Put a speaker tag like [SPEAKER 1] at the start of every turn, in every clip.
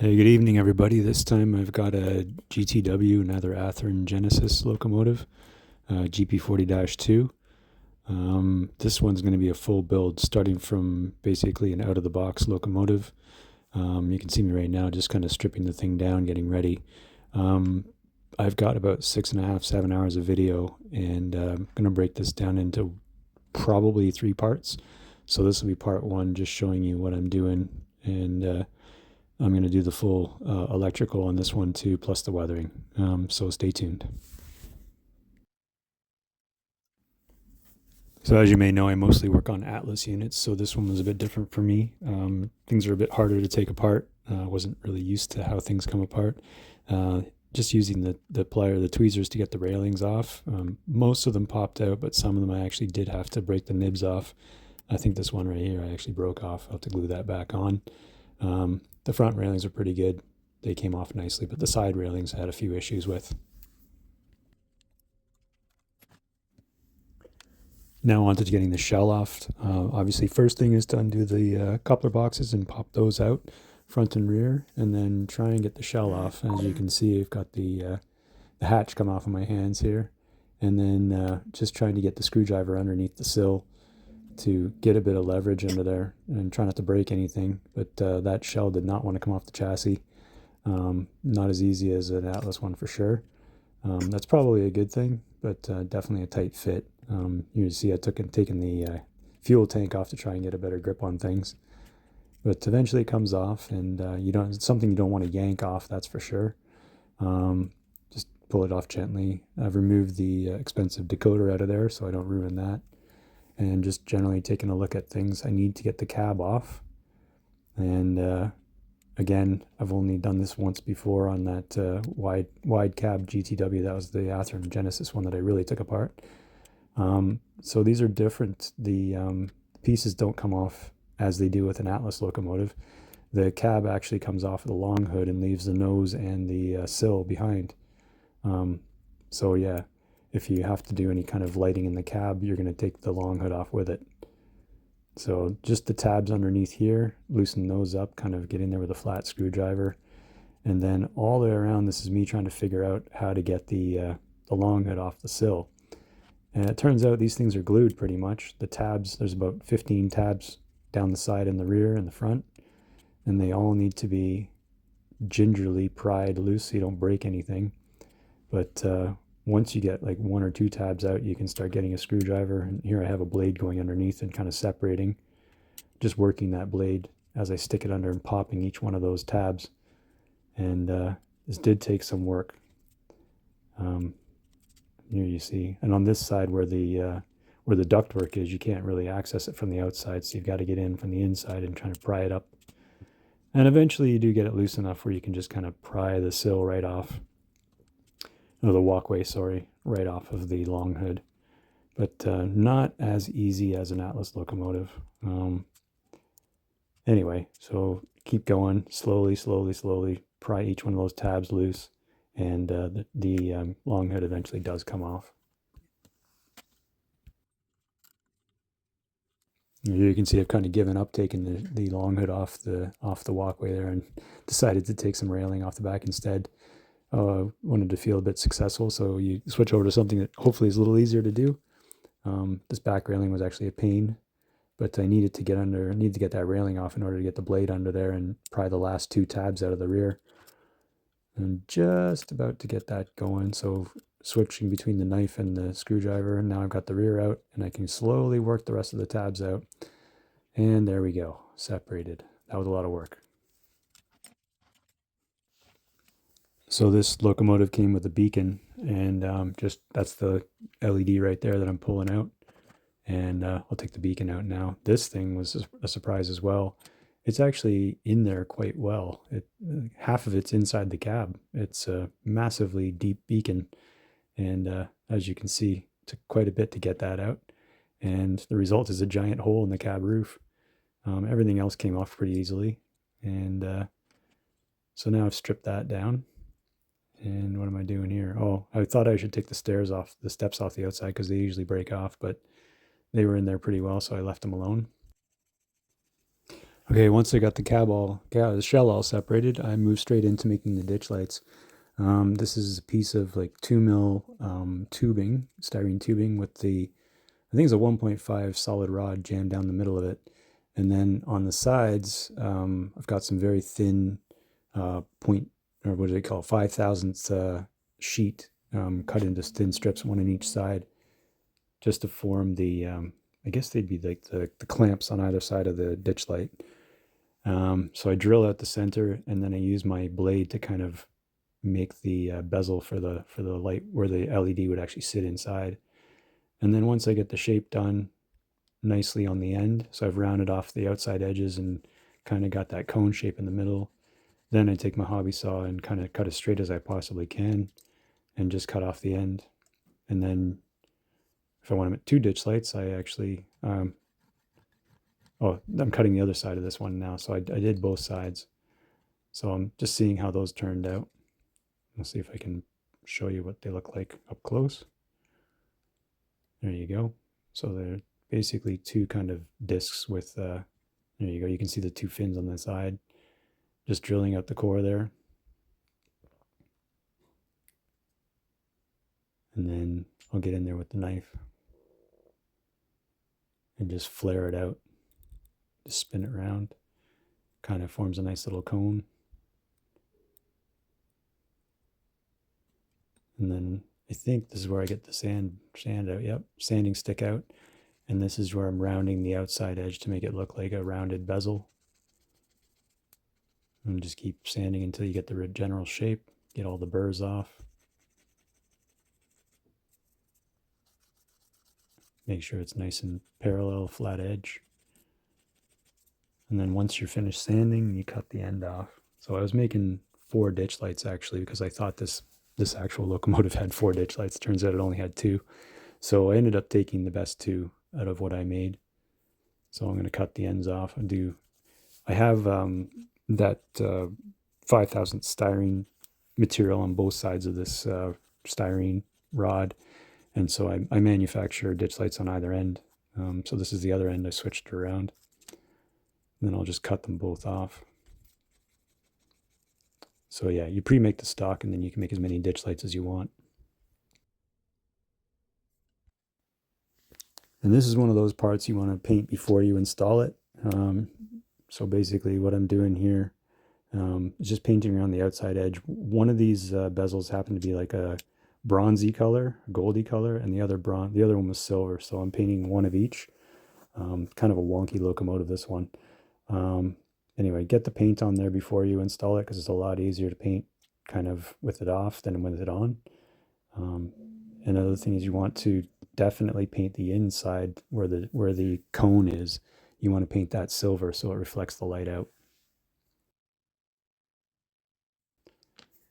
[SPEAKER 1] Hey, good evening, everybody. This time I've got a GTW, another Athearn Genesis locomotive, GP40-2. This one's going to be a full build, starting from basically an out-of-the-box locomotive. You can see me right now just kind of stripping the thing down, getting ready. I've got about 6.5, 7 hours of video, and I'm going to break this down into probably 3 parts. So this will be part 1, just showing you what I'm doing, and I'm going to do the full electrical on this one too, plus the weathering. So stay tuned. So as you may know, I mostly work on Atlas units, so this one was a bit different for me. Things are a bit harder to take apart. I wasn't really used to how things come apart. Just using the plier, the tweezers to get the railings off. Most of them popped out, but some of them I actually did have to break the nibs off. I think this one right here I actually broke off. I'll have to glue that back on. The front railings are pretty good. They came off nicely, but the side railings I had a few issues with. Now on to getting the shell off. Obviously, first thing is to undo the coupler boxes and pop those out, front and rear, and then try and get the shell off. As you can see, I've got the hatch come off of my hands here, and then just trying to get the screwdriver underneath the sill to get a bit of leverage under there and try not to break anything. But that shell did not want to come off the chassis. Not as easy as an Atlas one for sure. That's probably a good thing, but definitely a tight fit. You see I taken the fuel tank off to try and get a better grip on things. But eventually it comes off, and it's something you don't want to yank off, that's for sure. Just pull it off gently. I've removed the expensive decoder out of there so I don't ruin that. And just generally taking a look at things. I need to get the cab off. And again, I've only done this once before on that wide cab GTW. That was the Athearn Genesis one that I really took apart. So these are different. The pieces don't come off as they do with an Atlas locomotive. The cab actually comes off of the long hood and leaves the nose and the sill behind. So yeah, if you have to do any kind of lighting in the cab, you're going to take the long hood off with it. So just the tabs underneath here, loosen those up, kind of get in there with a flat screwdriver. And then all the way around, this is me trying to figure out how to get the long hood off the sill. And it turns out these things are glued pretty much. The tabs, there's about 15 tabs down the side and the rear and the front. And they all need to be gingerly pried loose so you don't break anything. But once you get like 1 or 2 tabs out, you can start getting a screwdriver. And here I have a blade going underneath and kind of separating, just working that blade as I stick it under and popping each one of those tabs. And this did take some work. Here you see, and on this side where the ductwork is, you can't really access it from the outside, so you've got to get in from the inside and try to pry it up. And eventually you do get it loose enough where you can just kind of pry the sill right off. No, the walkway, sorry, right off of the long hood. But not as easy as an Atlas locomotive. Anyway, so keep going, slowly, slowly, slowly, pry each one of those tabs loose, and the long hood eventually does come off. You can see I've kind of given up taking the long hood off the walkway there and decided to take some railing off the back instead. Wanted to feel a bit successful, so you switch over to something that hopefully is a little easier to do. This back railing was actually a pain, but I needed to get that railing off in order to get the blade under there and pry the last 2 tabs out of the rear. And just about to get that going, so switching between the knife and the screwdriver, and now I've got the rear out, and I can slowly work the rest of the tabs out. And there we go, separated. That was a lot of work. So this locomotive came with a beacon, and that's the LED right there that I'm pulling out. And I'll take the beacon out now. This thing was a surprise as well. It's actually in there quite well. Half of it's inside the cab. It's a massively deep beacon, and as you can see, it took quite a bit to get that out. And the result is a giant hole in the cab roof. Everything else came off pretty easily, and so now I've stripped that down. And what am I doing here? Oh, I thought I should take the steps off the outside because they usually break off, but they were in there pretty well, so I left them alone. Okay, once I got the shell all separated, I moved straight into making the ditch lights. This is a piece of like 2 mil tubing, styrene tubing with I think it's a 1.5 solid rod jammed down the middle of it. And then on the sides, I've got some very thin point, or what do they call it, 5/1000th sheet cut into thin strips, one on each side, just to form I guess they'd be like the clamps on either side of the ditch light. So I drill out the center, and then I use my blade to kind of make the bezel for the light where the LED would actually sit inside. And then once I get the shape done nicely on the end, so I've rounded off the outside edges and kind of got that cone shape in the middle, then I take my hobby saw and kind of cut as straight as I possibly can and just cut off the end. And then if I want to make 2 ditch lights, I actually, oh, I'm cutting the other side of this one now. So I did both sides. So I'm just seeing how those turned out. Let's see if I can show you what they look like up close. There you go. So they're basically 2 kind of discs with, there you go. You can see the 2 fins on the side. Just drilling out the core there. And then I'll get in there with the knife and just flare it out. Just spin it around. Kind of forms a nice little cone. And then I think this is where I get the sand out. Yep, sanding stick out. And this is where I'm rounding the outside edge to make it look like a rounded bezel. And just keep sanding until you get the general shape, get all the burrs off. Make sure it's nice and parallel, flat edge. And then once you're finished sanding, you cut the end off. So I was making 4 ditch lights actually, because I thought this actual locomotive had 4 ditch lights. Turns out it only had 2. So I ended up taking the best 2 out of what I made. So I'm going to cut the ends off and I have that 5/1000 styrene material on both sides of this styrene rod. And so I manufacture ditch lights on either end. So this is the other end. I switched it around. And then I'll just cut them both off. So yeah, you pre-make the stock and then you can make as many ditch lights as you want. And this is one of those parts you want to paint before you install it. So basically what I'm doing here is just painting around the outside edge. One of these bezels happened to be like a bronzy color, a goldy color, and the other one was silver. So I'm painting one of each. Kind of a wonky locomotive, this one. Anyway, get the paint on there before you install it because it's a lot easier to paint kind of with it off than with it on. Another thing is you want to definitely paint the inside where the cone is. You want to paint that silver so it reflects the light out.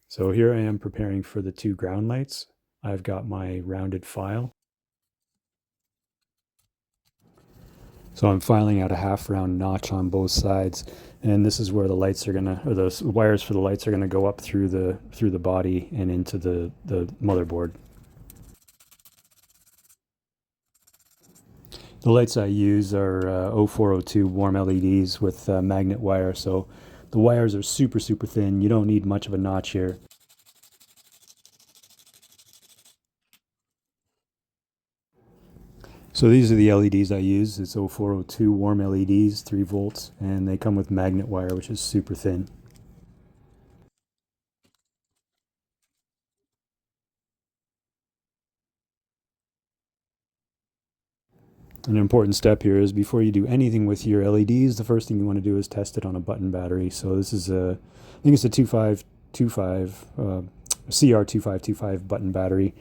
[SPEAKER 1] So here I am preparing for the 2 ground lights. I've got my rounded file. So I'm filing out a half round notch on both sides, and this is where the lights are gonna, or the wires for the lights are gonna go up through the body and into the motherboard. The lights I use are 0402 warm LEDs with magnet wire, so the wires are super thin. You don't need much of a notch here. So these are the LEDs I use. It's 0402 warm LEDs, 3 volts, and they come with magnet wire, which is super thin. An important step here is before you do anything with your LEDs, the first thing you want to do is test it on a button battery. So this is I think it's a 2525 CR2525 button battery,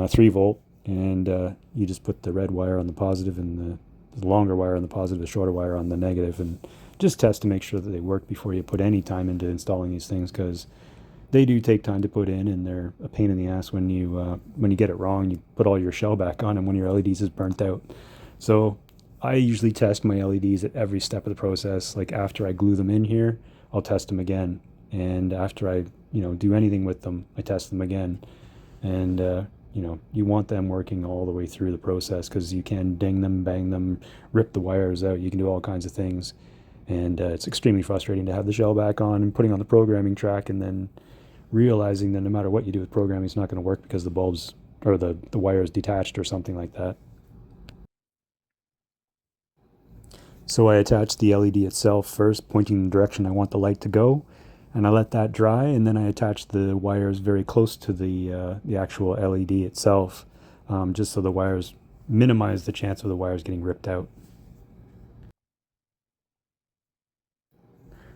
[SPEAKER 1] 3 volt, and you just put the red wire on the positive and the longer wire on the positive, the shorter wire on the negative, and just test to make sure that they work before you put any time into installing these things, because they do take time to put in, and they're a pain in the ass when you get it wrong. You put all your shell back on, and when your LEDs is burnt out. So I usually test my LEDs at every step of the process. Like after I glue them in here, I'll test them again, and after I do anything with them, I test them again. And you want them working all the way through the process, because you can ding them, bang them, rip the wires out. You can do all kinds of things. And it's extremely frustrating to have the shell back on and putting on the programming track and then realizing that no matter what you do with programming, it's not going to work because the bulbs or the wire is detached or something like that. So I attach the LED itself first, pointing the direction I want the light to go, and I let that dry, and then I attach the wires very close to the actual LED itself, just so the wires minimize the chance of the wires getting ripped out.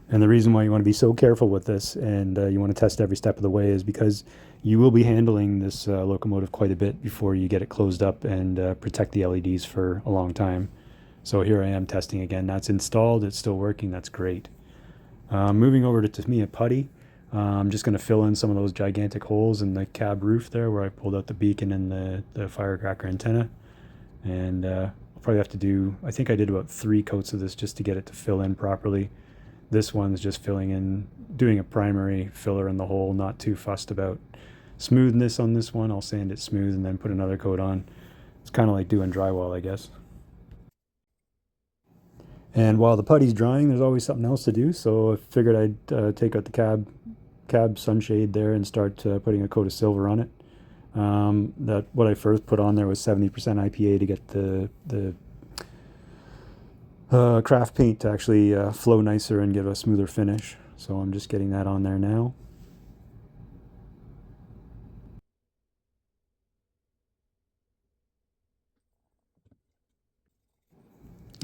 [SPEAKER 1] And the reason why you want to be so careful with this and you want to test every step of the way is because you will be handling this locomotive quite a bit before you get it closed up and protect the LEDs for a long time. So here I am testing again. That's installed. It's still working. That's great. Moving over to Tamiya putty. I'm just going to fill in some of those gigantic holes in the cab roof there where I pulled out the beacon and the firecracker antenna. And I'll probably have to do, I think I did about 3 coats of this just to get it to fill in properly. This one's just filling in, doing a primary filler in the hole, not too fussed about smoothness on this one. I'll sand it smooth and then put another coat on. It's kind of like doing drywall, I guess. And while the putty's drying, there's always something else to do. So I figured I'd take out the cab sunshade there and start putting a coat of silver on it. That what I first put on there was 70% IPA to get the craft paint to actually flow nicer and give a smoother finish. So I'm just getting that on there now.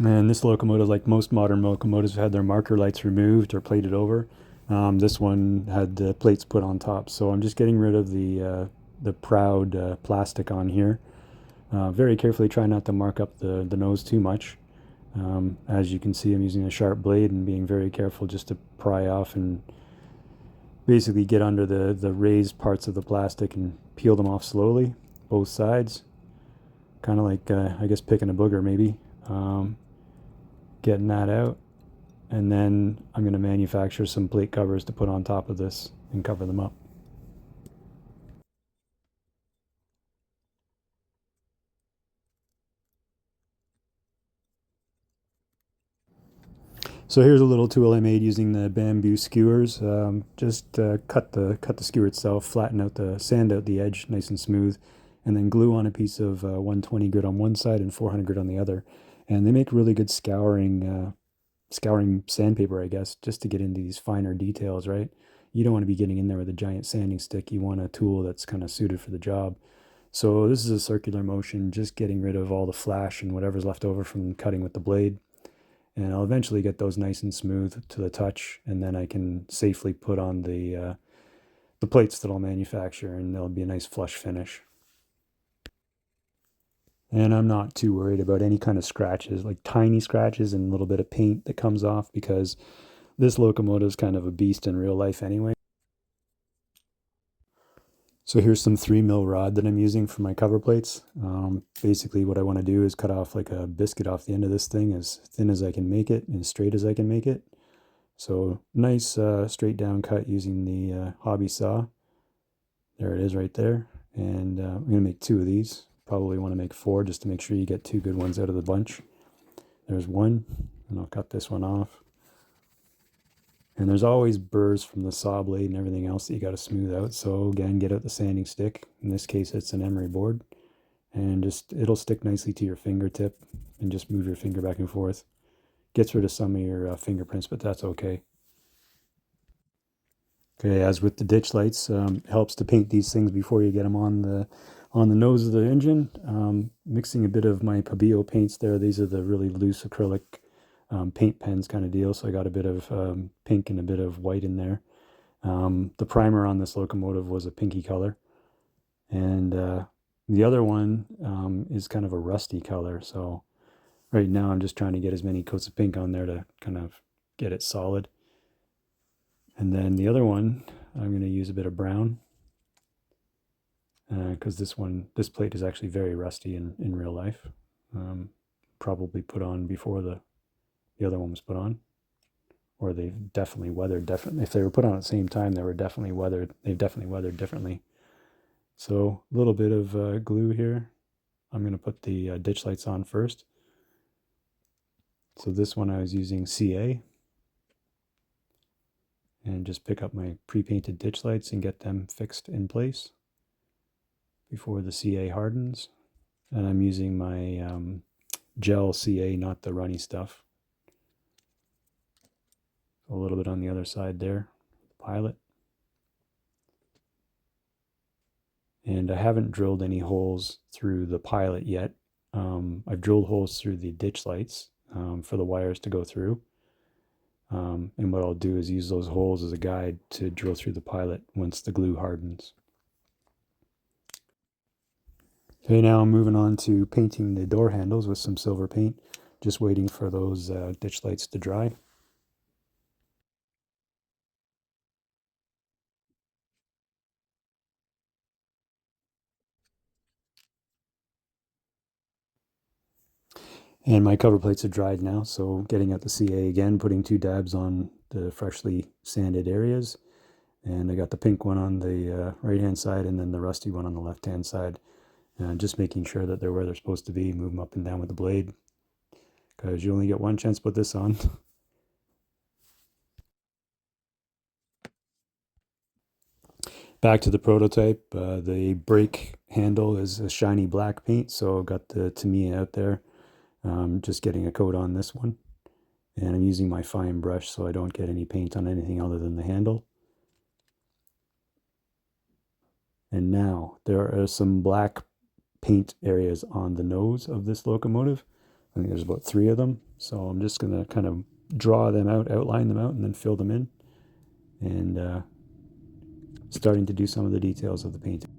[SPEAKER 1] And this locomotive, like most modern locomotives, had their marker lights removed or plated over. This one had the plates put on top. So I'm just getting rid of the proud plastic on here. Very carefully try not to mark up the nose too much. As you can see, I'm using a sharp blade and being very careful just to pry off and basically get under the raised parts of the plastic and peel them off slowly, both sides. Kind of like, I guess, picking a booger maybe. Getting that out. And then I'm going to manufacture some plate covers to put on top of this and cover them up. So here's a little tool I made using the bamboo skewers. Just cut the skewer itself, sand out the edge nice and smooth, and then glue on a piece of 120 grit on one side and 400 grit on the other. And they make really good scouring sandpaper, I guess, just to get into these finer details, right? You don't want to be getting in there with a giant sanding stick. You want a tool that's kind of suited for the job. So this is a circular motion, just getting rid of all the flash and whatever's left over from cutting with the blade. And I'll eventually get those nice and smooth to the touch, and then I can safely put on the plates that I'll manufacture, and there'll be a nice flush finish. And I'm not too worried about any kind of scratches, like tiny scratches and a little bit of paint that comes off, because this locomotive is kind of a beast in real life anyway. So here's some 3mm rod that I'm using for my cover plates. Basically what I want to do is cut off like a biscuit off the end of this thing, as thin as I can make it and as straight as I can make it. So nice straight down cut using the hobby saw. There it is right there. And I'm going to make 2 of these. Probably want to make 4 just to make sure you get 2 good ones out of the bunch. There's one, and I'll cut this one off. And there's always burrs from the saw blade and everything else that you got to smooth out. So again, get out the sanding stick. In this case, it's an emery board. And just, it'll stick nicely to your fingertip, and just move your finger back and forth. Gets rid of some of your fingerprints, but that's okay. Okay, as with the ditch lights, helps to paint these things before you get them on the nose of the engine. Mixing a bit of my Pabio paints there. These are the really loose acrylic paint pens kind of deal. So I got a bit of pink and a bit of white in there. The primer on this locomotive was a pinky color, and the other one is kind of a rusty color. So right now I'm just trying to get as many coats of pink on there to kind of get it solid. And then the other one, I'm going to use a bit of brown, because this plate is actually very rusty in real life. Probably put on before the other one was put on, or they've definitely weathered. If they were put on at the same time, they've definitely weathered differently. So a little bit of glue here. I'm going to put the ditch lights on first. So this one I was using CA. and just pick up my pre-painted ditch lights and get them fixed in place before the CA hardens. And I'm using my gel CA, not the runny stuff. A little bit on the other side there, the pilot. And I haven't drilled any holes through the pilot yet. I've drilled holes through the ditch lights for the wires to go through. And what I'll do is use those holes as a guide to drill through the pilot once the glue hardens. Okay, now I'm moving on to painting the door handles with some silver paint. Just waiting for those ditch lights to dry. And my cover plates are dried now, so getting out the CA again, putting 2 dabs on the freshly sanded areas. And I got the pink one on the right-hand side and then the rusty one on the left-hand side. Just making sure that they're where they're supposed to be, move them up and down with the blade, because you only get one chance to put this on. Back to the prototype, the brake handle is a shiny black paint, so I got the Tamiya out there. Just getting a coat on this one. And I'm using my fine brush so I don't get any paint on anything other than the handle. And now there are some black paint areas on the nose of this locomotive. I think there's about 3 of them. So I'm just going to kind of draw them out, outline them out, and then fill them in. And starting to do some of the details of the painting.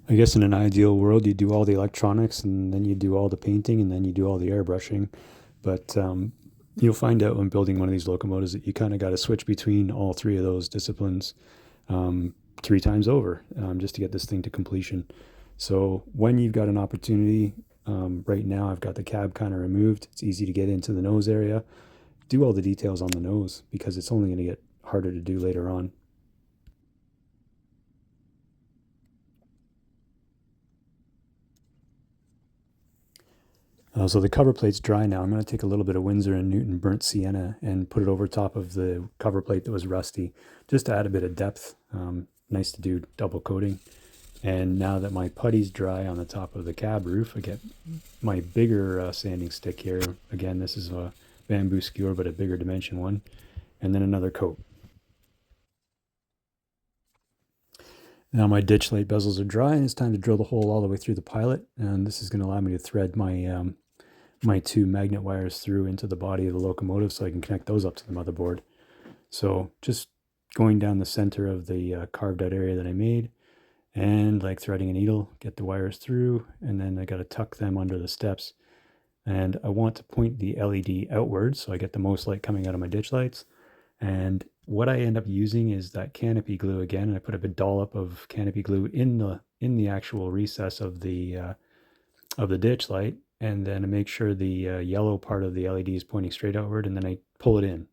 [SPEAKER 1] I guess in an ideal world, you do all the electronics and then you do all the painting and then you do all the airbrushing. But you'll find out when building one of these locomotives that you kind of got to switch between all 3 of those disciplines 3 times over just to get this thing to completion. So when you've got an opportunity, right now I've got the cab kind of removed. It's easy to get into the nose area. Do all the details on the nose because it's only going to get harder to do later on. So the cover plate's dry now. I'm going to take a little bit of Winsor & Newton burnt sienna and put it over top of the cover plate that was rusty, just to add a bit of depth. Nice to do double coating. And now that my putty's dry on the top of the cab roof, I get my bigger sanding stick here. Again, this is a bamboo skewer, but a bigger dimension one. And then another coat. Now my ditch light bezels are dry, and it's time to drill the hole all the way through the pilot. And this is going to allow me to thread my 2 magnet wires through into the body of the locomotive so I can connect those up to the motherboard. So just going down the center of the carved out area that I made and like threading a needle, get the wires through, and then I got to tuck them under the steps. And I want to point the LED outwards so I get the most light coming out of my ditch lights. And what I end up using is that canopy glue again. And I put a bit dollop of canopy glue in the actual recess of the ditch light, and then I make sure the yellow part of the LED is pointing straight outward, and then I pull it in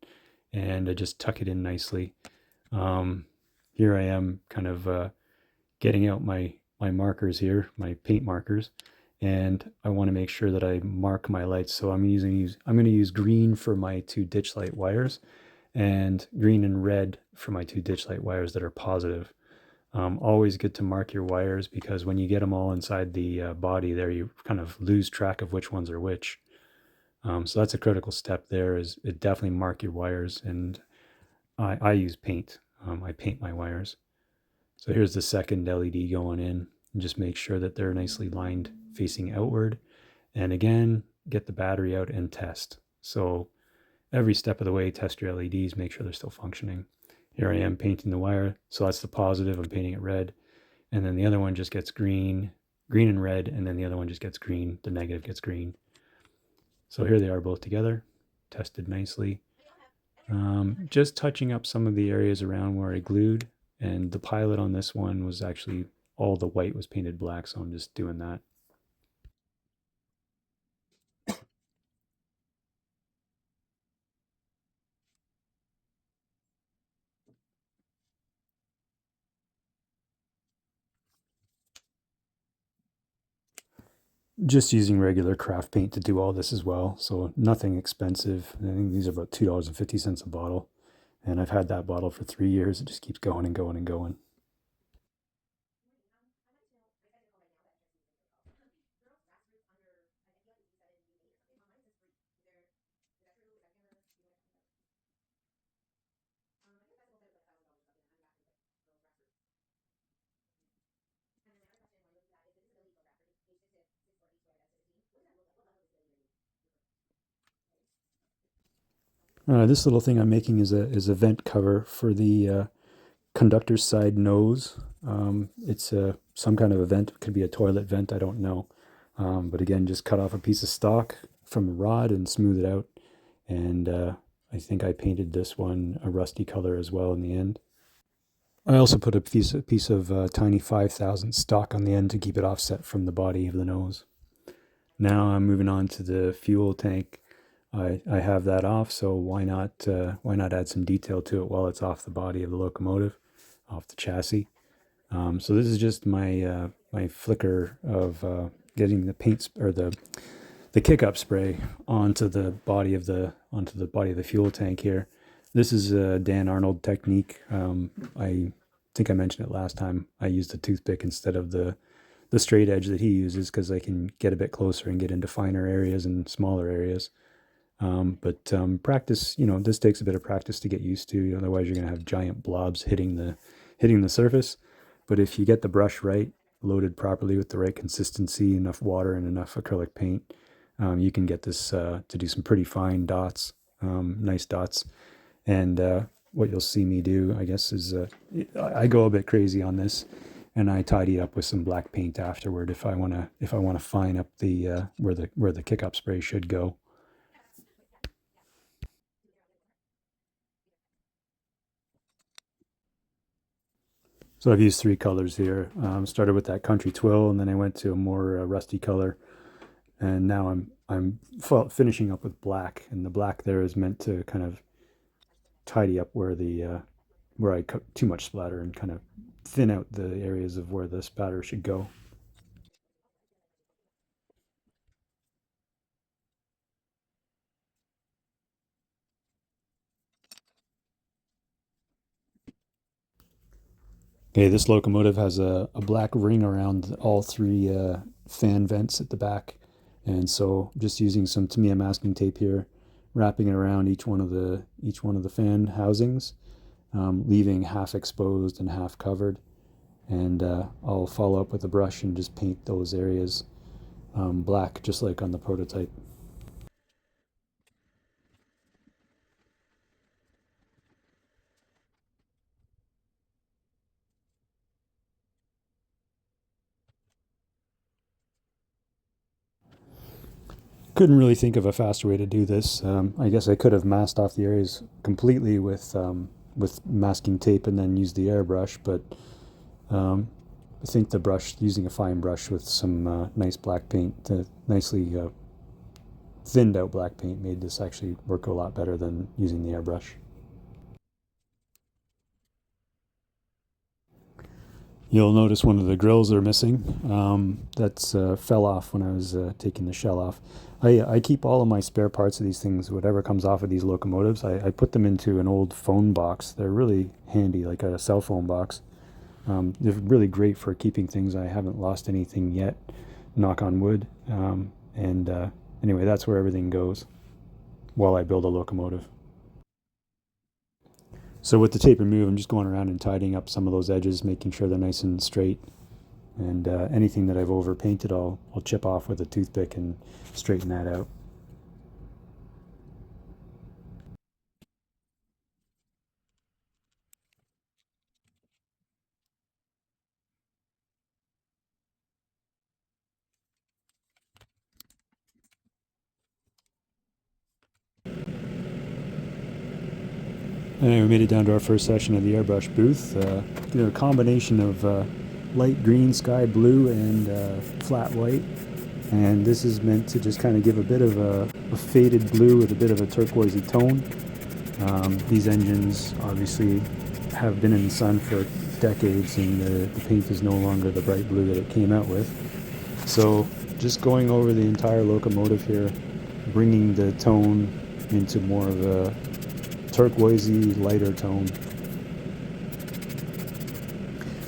[SPEAKER 1] and I just tuck it in nicely. Here I am kind of getting out my markers here, my paint markers, and I want to make sure that I mark my lights. So I'm going to use green for my 2 ditch light wires and green and red for my 2 ditch light wires that are positive. Always good to mark your wires because when you get them all inside the body there, you kind of lose track of which ones are which. So that's a critical step there, is it definitely mark your wires. And I use paint. I paint my wires. So here's the second LED going in, and just make sure that they're nicely lined facing outward. And again, get the battery out and test. So every step of the way, test your LEDs, make sure they're still functioning. Here I am painting the wire. So that's the positive, I'm painting it red. And then the other one just gets green and red, and then the other one just gets green, the negative gets green. So here they are both together, tested nicely. Just touching up some of the areas around where I glued, and the pilot on this one was actually, all the white was painted black, so I'm just doing that. just using regular craft paint to do all this as well. So nothing expensive. I think these are about $2.50 a bottle. And I've had that bottle for 3 years. It just keeps going and going and going. This little thing I'm making is a vent cover for the conductor's side nose. It's some kind of a vent. It could be a toilet vent. I don't know. But again, just cut off a piece of stock from a rod and smooth it out. And I think I painted this one a rusty color as well in the end. I also put a piece of tiny 5,000 stock on the end to keep it offset from the body of the nose. Now I'm moving on to the fuel tank. I have that off, so why not add some detail to it while it's off the body of the locomotive, off the chassis. So this is just my flicker of getting the paint or the kick-up spray onto the body of the fuel tank here. This is a Dan Arnold technique. I think I mentioned it last time. I used a toothpick instead of the straight edge that he uses because I can get a bit closer and get into finer areas and smaller areas. But practice, this takes a bit of practice to get used to. Otherwise, you're going to have giant blobs hitting the surface. But if you get the brush right, loaded properly with the right consistency, enough water and enough acrylic paint, you can get this to do some pretty fine dots, nice dots. And what you'll see me do, I guess, is I go a bit crazy on this, and I tidy it up with some black paint afterward if I wanna fine up the where the kick up spray should go. So I've used three colors here. Started with that country twill, and then I went to a more rusty color, and now I'm finishing up with black, and the black there is meant to kind of tidy up where I cut too much splatter and kind of thin out the areas of where the spatter should go. Okay, this locomotive has a black ring around all three fan vents at the back. And so just using some Tamiya masking tape here, wrapping it around each one of the fan housings, leaving half exposed and half covered. And I'll follow up with a brush and just paint those areas black, just like on the prototype. Couldn't really think of a faster way to do this. I guess I could have masked off the areas completely with masking tape and then use the airbrush, but I think the brush, using a fine brush with some nice black paint, nicely thinned out black paint, made this actually work a lot better than using the airbrush. You'll notice one of the grills are missing. That's fell off when I was taking the shell off. I keep all of my spare parts of these things, whatever comes off of these locomotives, I put them into an old phone box. They're really handy, like a cell phone box. They're really great for keeping things. I haven't lost anything yet, knock on wood. And anyway, that's where everything goes while I build a locomotive. So with the tape removed, I'm just going around and tidying up some of those edges, making sure they're nice and straight. And anything that I've over painted, I'll chip off with a toothpick and straighten that out. And we made it down to our first session of the airbrush booth. A combination of light green, sky blue, and flat white. And this is meant to just kind of give a bit of a faded blue with a bit of a turquoisey tone. These engines obviously have been in the sun for decades, and the paint is no longer the bright blue that it came out with. So just going over the entire locomotive here, bringing the tone into more of a turquoisey, lighter tone.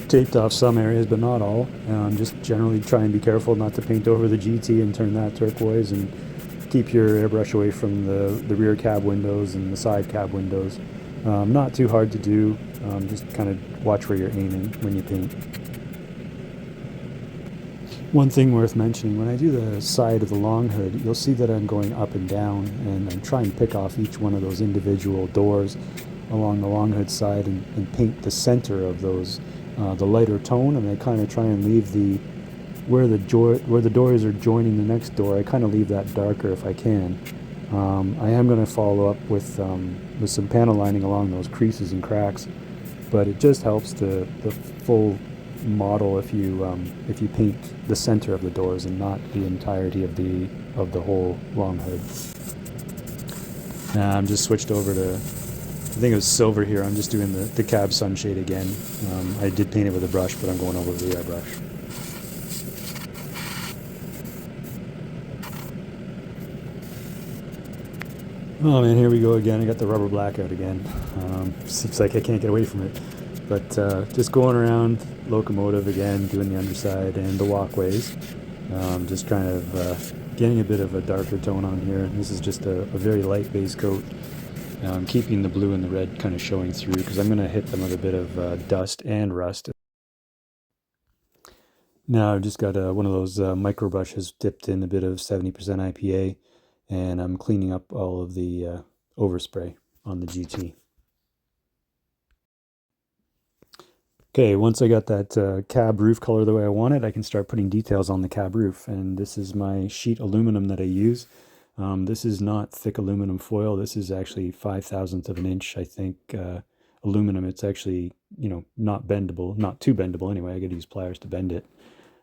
[SPEAKER 1] Taped off some areas, but not all. Just generally try and be careful not to paint over the GT and turn that turquoise, and keep your airbrush away from the rear cab windows and the side cab windows. Not too hard to do, just kind of watch where you're aiming when you paint. One thing worth mentioning, when I do the side of the long hood, you'll see that I'm going up and down, and I'm trying to pick off each one of those individual doors along the long hood side and paint the center of those, the lighter tone, and I kind of try and leave where the doors are joining the next door, I kind of leave that darker if I can. I am going to follow up with some panel lining along those creases and cracks, but it just helps the full model if you paint the center of the doors and not the entirety of the whole long hood. I'm just switched over to, I think it was silver here. I'm just doing the cab sunshade again. I did paint it with a brush, but I'm going over with the airbrush. Oh man, here we go again. I got the rubber blackout again. Seems like I can't get away from it. But just going around locomotive again, doing the underside and the walkways. Just kind of getting a bit of a darker tone on here. This is just a very light base coat. Keeping the blue and the red kind of showing through, because I'm going to hit them with a bit of dust and rust. Now I've just got one of those micro brushes dipped in a bit of 70% IPA, and I'm cleaning up all of the overspray on the GT. Okay, once I got that cab roof color the way I want it, I can start putting details on the cab roof. And this is my sheet aluminum that I use. This is not thick aluminum foil. This is actually 5/1000th of an inch, I think, aluminum. It's actually, not bendable, not too bendable anyway. I got to use pliers to bend it.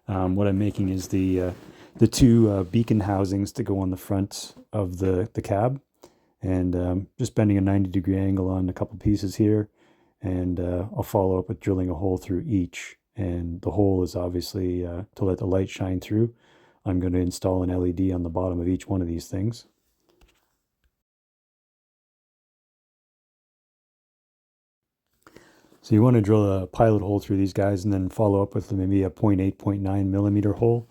[SPEAKER 1] What I'm making is the two beacon housings to go on the front of the cab, and just bending a 90-degree angle on a couple pieces here, and I'll follow up with drilling a hole through each, and the hole is obviously to let the light shine through. I'm going to install an LED on the bottom of each one of these things. So you want to drill a pilot hole through these guys and then follow up with maybe a 0.8, 0.9 millimeter hole.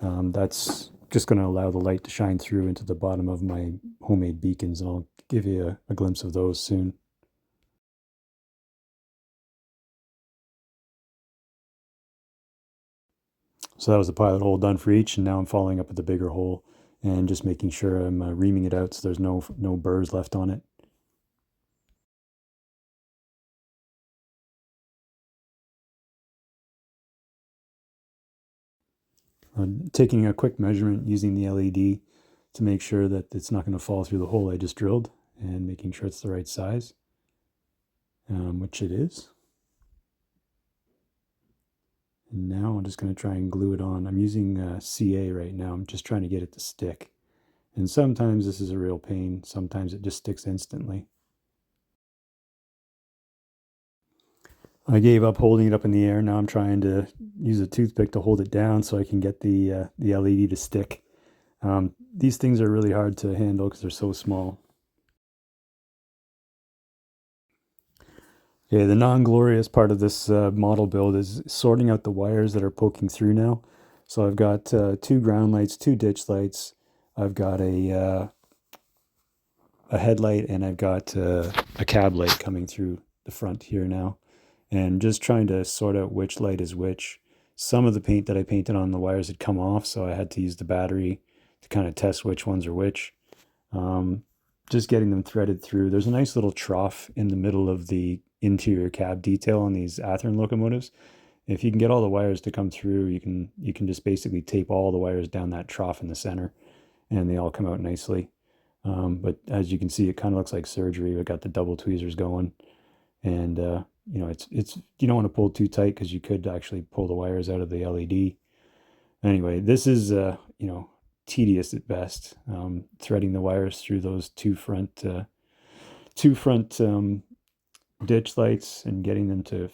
[SPEAKER 1] That's just going to allow the light to shine through into the bottom of my homemade beacons, and I'll give you a glimpse of those soon. So that was the pilot hole done for each, and now I'm following up with the bigger hole and just making sure I'm reaming it out so there's no burrs left on it. Taking a quick measurement using the LED to make sure that it's not going to fall through the hole I just drilled, and making sure it's the right size, which it is. And now I'm just going to try and glue it on. I'm using CA right now. I'm just trying to get it to stick. And sometimes this is a real pain. Sometimes it just sticks instantly. I gave up holding it up in the air. Now I'm trying to use a toothpick to hold it down so I can get the LED to stick. These things are really hard to handle because they're so small. Okay, the non-glorious part of this model build is sorting out the wires that are poking through now. So I've got two ground lights, two ditch lights. I've got a headlight, and I've got a cab light coming through the front here now. And just trying to sort out which light is which. Some of the paint that I painted on the wires had come off, so I had to use the battery to kind of test which ones are which. Just getting them threaded through. There's a nice little trough in the middle of the interior cab detail on these Athearn locomotives. If you can get all the wires to come through, you can just basically tape all the wires down that trough in the center, and they all come out nicely. But as you can see, it kind of looks like surgery. We got the double tweezers going, and it's you don't want to pull too tight because you could actually pull the wires out of the LED. Anyway, this is tedious at best. Threading the wires through those two front ditch lights and getting them to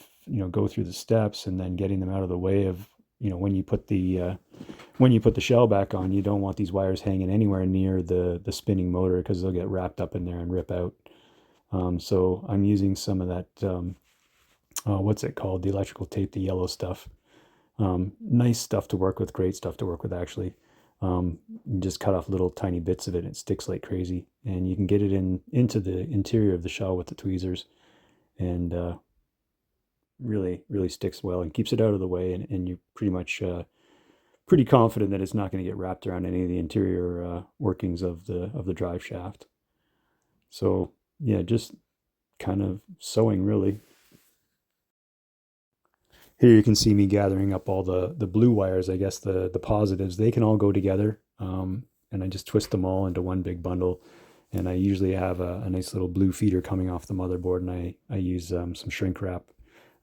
[SPEAKER 1] go through the steps, and then getting them out of the way of when you put the shell back on, you don't want these wires hanging anywhere near the spinning motor because they'll get wrapped up in there and rip out. So I'm using some of that, what's it called? The electrical tape, the yellow stuff. Nice stuff to work with, great stuff to work with, actually. You just cut off little tiny bits of it, and it sticks like crazy. And you can get it into the interior of the shell with the tweezers, and really, really sticks well and keeps it out of the way. And you're pretty much pretty confident that it's not going to get wrapped around any of the interior workings of the drive shaft. So yeah, just kind of sewing really. Here you can see me gathering up all the blue wires, I guess the positives. They can all go together, and I just twist them all into one big bundle. And I usually have a nice little blue feeder coming off the motherboard, and I use some shrink wrap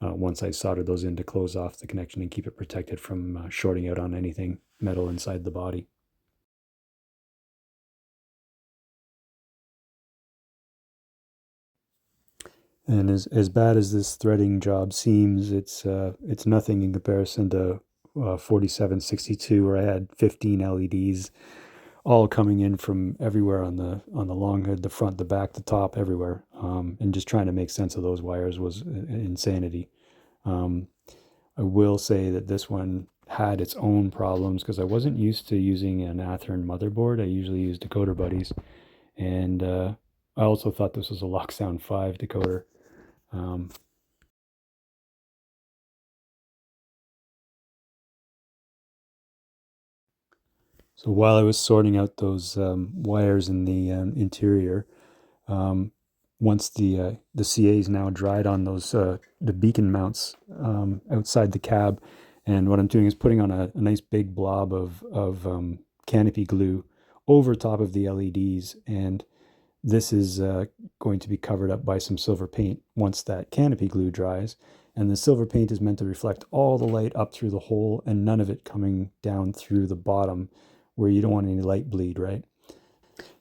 [SPEAKER 1] once I solder those in to close off the connection and keep it protected from shorting out on anything metal inside the body. And as bad as this threading job seems, it's nothing in comparison to 4762, where I had 15 LEDs all coming in from everywhere on the long head, the front, the back, the top, everywhere. And just trying to make sense of those wires was insanity. I will say that this one had its own problems because I wasn't used to using an Athearn motherboard. I usually use decoder buddies, and I also thought this was a Locksound 5 decoder. Um, so while I was sorting out those wires in the interior, um, once the CA's now dried on those the beacon mounts outside the cab, and what I'm doing is putting on a nice big blob of canopy glue over top of the LEDs, and this is going to be covered up by some silver paint once that canopy glue dries. And the silver paint is meant to reflect all the light up through the hole and none of it coming down through the bottom where you don't want any light bleed, right?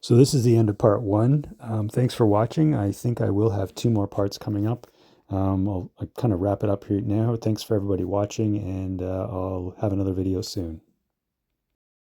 [SPEAKER 1] So this is the end of part one. Thanks for watching. I think I will have two more parts coming up. I'll kind of wrap it up here now. Thanks for everybody watching, and I'll have another video soon.